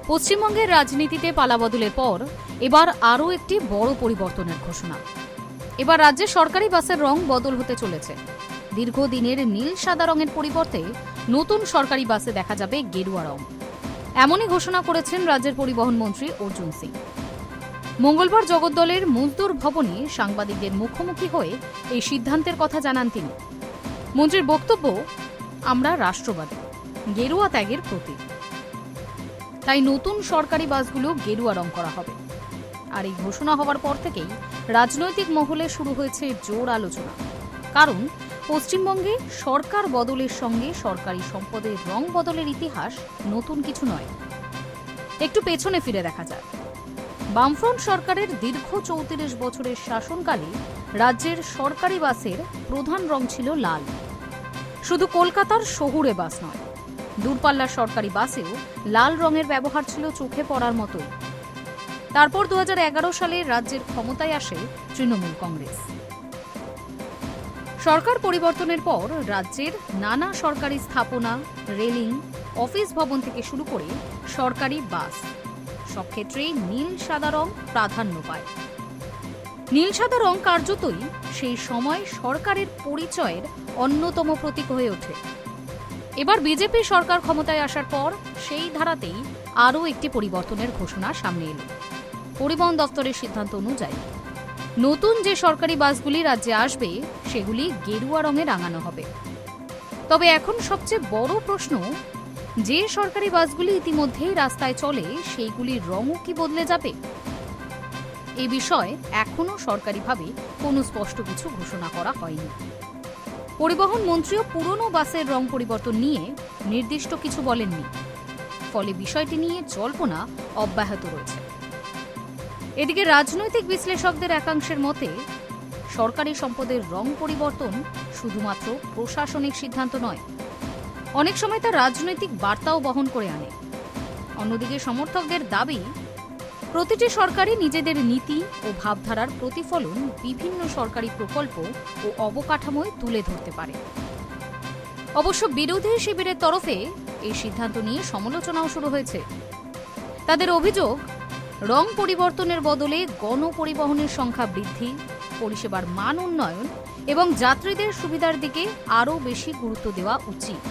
পশ্চিমবঙ্গের রাজনীতিতে পালাবদলের পর এবার আরও একটি বড় পরিবর্তনের ঘোষণা। এবার রাজ্যে সরকারি বাসের রং বদল হতে চলেছে। দীর্ঘদিনের নীল সাদা রঙের পরিবর্তে নতুন সরকারি বাসে দেখা যাবে গেরুয়া রং। এমনই ঘোষণা করেছেন রাজ্যের পরিবহন মন্ত্রী অর্জুন সিং। মঙ্গলবার জগদ্দলের মজদুর ভবনে সাংবাদিকদের মুখোমুখি হয়ে এই সিদ্ধান্তের কথা জানান তিনি। মন্ত্রীর বক্তব্য, আমরা রাষ্ট্রবাদী, গেরুয়া ত্যাগের প্রতীক, তাই নতুন সরকারি বাসগুলো গেরুয়া রং করা হবে। আর এই ঘোষণা হওয়ার পর থেকেই রাজনৈতিক মহলে শুরু হয়েছে জোর আলোচনা। কারণ পশ্চিমবঙ্গে সরকার বদলের সঙ্গে সরকারি সম্পদের রং বদলের ইতিহাস নতুন কিছু নয়। একটু পেছনে ফিরে দেখা যায়। বামফ্রন্ট সরকারের দীর্ঘ ৩৪ বছরের শাসনকালে রাজ্যের সরকারি বাসের প্রধান রং ছিল লাল। শুধু কলকাতার শহুরে বাস নয়, দূরপাল্লার সরকারি বাসেও লাল রঙের ব্যবহার ছিল চোখে পড়ার মতোই। তারপর ২০১১ সালে রাজ্যের ক্ষমতায় আসে তৃণমূল কংগ্রেস। সরকার পরিবর্তনের পর রাজ্যের নানা সরকারি স্থাপনা, রেলিং, অফিস ভবন থেকে শুরু করে সরকারি বাস সব ক্ষেত্রেই নীল সাদা রং প্রাধান্য পায়। নীল সাদা রং কার্যতই সেই সময় সরকারের পরিচয়ের অন্যতম প্রতীক হয়ে ওঠে। এবার বিজেপি সরকার ক্ষমতায় আসার পর সেই ধারাতেই আরও একটি পরিবর্তনের ঘোষণা সামনে এলো। পরিবহন দপ্তরের সিদ্ধান্ত অনুযায়ী নতুন যে সরকারি বাসগুলি রাজ্যে আসবে সেগুলি গেরুয়া রঙে রাঙানো হবে। তবে এখন সবচেয়ে বড় প্রশ্ন, যে সরকারি বাসগুলি ইতিমধ্যেই রাস্তায় চলে সেইগুলির রঙও কি বদলে যাবে? এ বিষয়ে এখনও সরকারিভাবে কোনো স্পষ্ট কিছু ঘোষণা করা হয়নি। পরিবহন মন্ত্রীও পুরনো বাসের রং পরিবর্তন নিয়ে নির্দিষ্ট কিছু বলেননি। ফলে বিষয়টি নিয়ে জল্পনা অব্যাহত রয়েছে। এদিকে রাজনৈতিক বিশ্লেষকদের একাংশের মতে সরকারি সম্পদের রং পরিবর্তন শুধুমাত্র প্রশাসনিক সিদ্ধান্ত নয়, অনেক সময় তা রাজনৈতিক বার্তাও বহন করে আনে। অন্যদিকে সমর্থকদের দাবি, প্রতিটি সরকারই নিজেদের নীতি ও ভাবধারার প্রতিফলন বিভিন্ন সরকারি প্রকল্প ও অবকাঠামোয় তুলে ধরতে পারে। অবশ্য বিরোধী শিবিরের তরফে এই সিদ্ধান্ত নিয়ে সমালোচনাও শুরু হয়েছে। তাদের অভিযোগ, রং পরিবর্তনের বদলে গণপরিবহনের সংখ্যা বৃদ্ধি, পরিষেবার মান উন্নয়ন এবং যাত্রীদের সুবিধার দিকে আরও বেশি গুরুত্ব দেওয়া উচিত।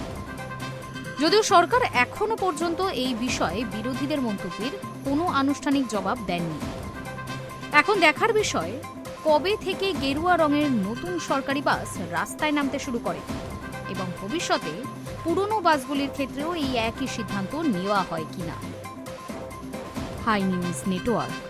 যদিও সরকার এখনো পর্যন্ত এই বিষয়ে বিরোধীদের মন্তব্যের কোনো আনুষ্ঠানিক জবাব দেননি। এখন দেখার বিষয়, কবে থেকে গেরুয়া রঙের নতুন সরকারি বাস রাস্তায় নামতে শুরু করে এবং ভবিষ্যতে পুরনো বাসগুলির ক্ষেত্রেও এই একই সিদ্ধান্ত নেওয়া হয় কিনা। Hi News network.